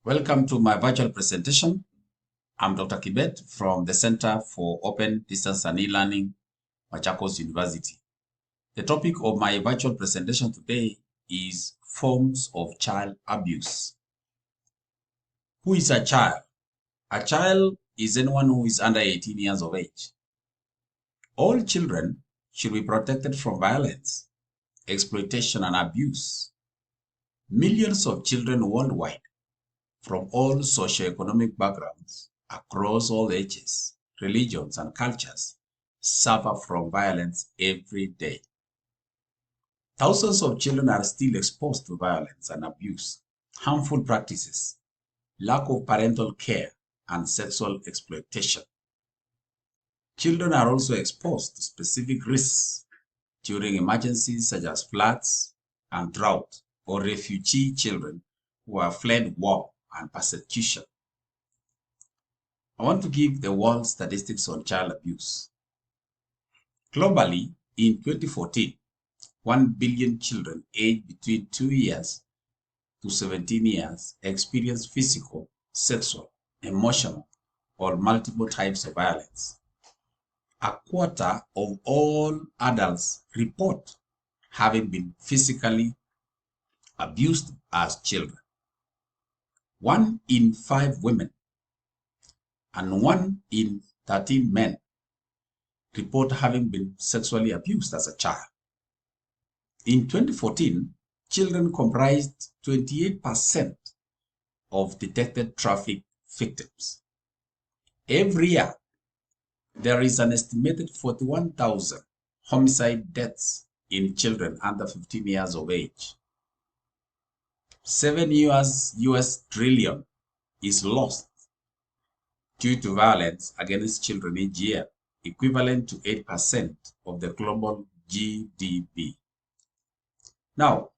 Welcome to my virtual presentation. I'm Dr. Kibet from the Center for Open Distance and E-Learning, Machakos University. The topic of my virtual presentation today is forms of child abuse. Who is a child? A child is anyone who is under 18 years of age. All children should be protected from violence, exploitation, and abuse. Millions of children worldwide from all socioeconomic backgrounds, across all ages, religions, and cultures, suffer from violence every day. Thousands of children are still exposed to violence and abuse, harmful practices, lack of parental care, and sexual exploitation. Children are also exposed to specific risks during emergencies such as floods and drought, or refugee children who have fled war and persecution. I want to give the world statistics on child abuse. Globally, in 2014, 1 billion children aged between 2 years to 17 years experienced physical, sexual, emotional, or multiple types of violence. A quarter of all adults report having been physically abused as children. 1 in 5 women and 1 in 13 men report having been sexually abused as a child. In 2014, children comprised 28% of detected traffic victims. Every year, there is an estimated 41,000 homicide deaths in children under 15 years of age. 7 US trillion is lost due to violence against children each year, equivalent to 8% of the global GDP. Now,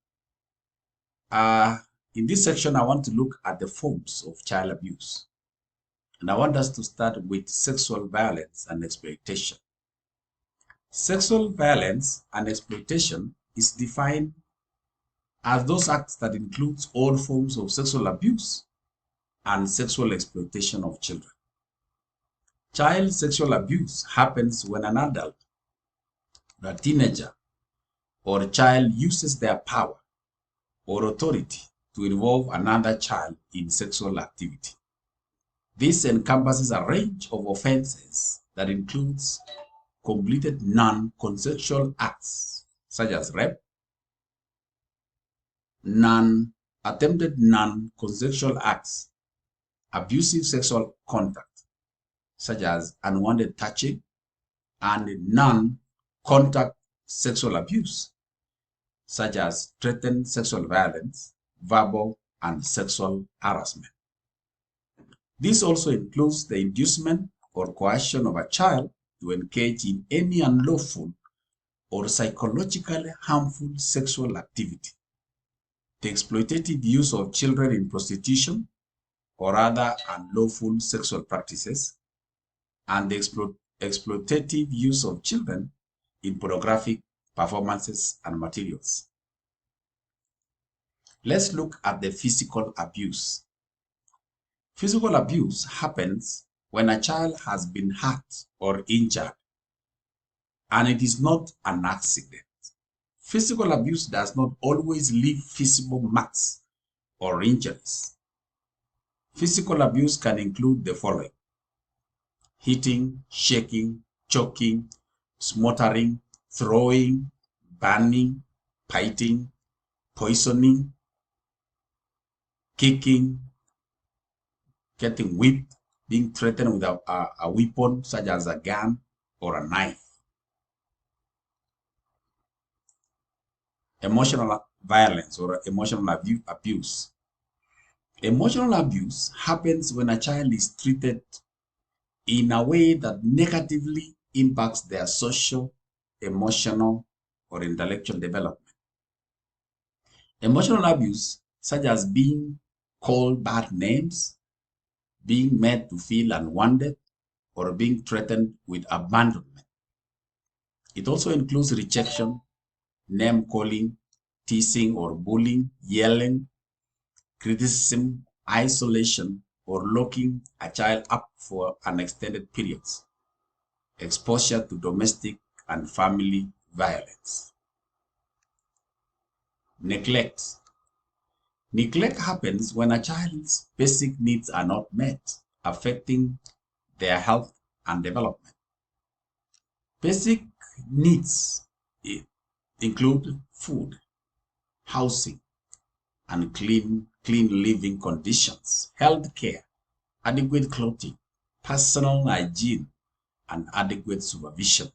in this section, I want to look at the forms of child abuse. And I want us to start with sexual violence and exploitation. Sexual violence and exploitation is defined as those acts that includes all forms of sexual abuse and sexual exploitation of children. Child sexual abuse happens when an adult, a teenager, or a child uses their power or authority to involve another child in sexual activity. This encompasses a range of offenses that includes completed non-consensual acts such as rape, attempted non-consensual acts, abusive sexual contact such as unwanted touching, and non-contact sexual abuse such as threatened sexual violence, verbal and sexual harassment. This also includes the inducement or coercion of a child to engage in any unlawful or psychologically harmful sexual activity, the exploitative use of children in prostitution or other unlawful sexual practices, and the exploitative use of children in pornographic performances and materials. Let's look at the physical abuse. Physical abuse happens when a child has been hurt or injured, and it is not an accident. Physical abuse does not always leave visible marks or injuries. Physical abuse can include the following: hitting, shaking, choking, smothering, throwing, burning, biting, poisoning, kicking, getting whipped, being threatened with a weapon such as a gun or a knife. Emotional violence or emotional abuse. Emotional abuse happens when a child is treated in a way that negatively impacts their social, emotional, or intellectual development. Emotional abuse, such as being called bad names, being made to feel unwanted, or being threatened with abandonment. It also includes rejection, name calling, teasing or bullying, yelling, criticism, isolation, or locking a child up for an extended period, exposure to domestic and family violence. Neglect. Neglect happens when a child's basic needs are not met, affecting their health and development. Basic needs include food, housing, and clean living conditions, health care, adequate clothing, personal hygiene, and adequate supervision.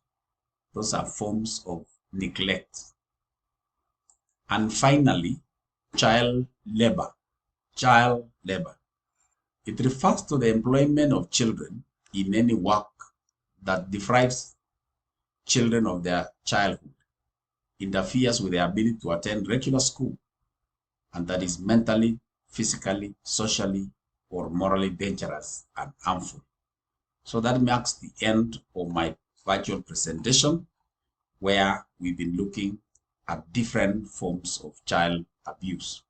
Those are forms of neglect. And finally, child labor. Child labor. It refers to the employment of children in any work that deprives children of their childhood, interferes with their ability to attend regular school, and that is mentally, physically, socially, or morally dangerous and harmful. So that marks the end of my virtual presentation, where we've been looking at different forms of child abuse.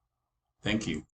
Thank you.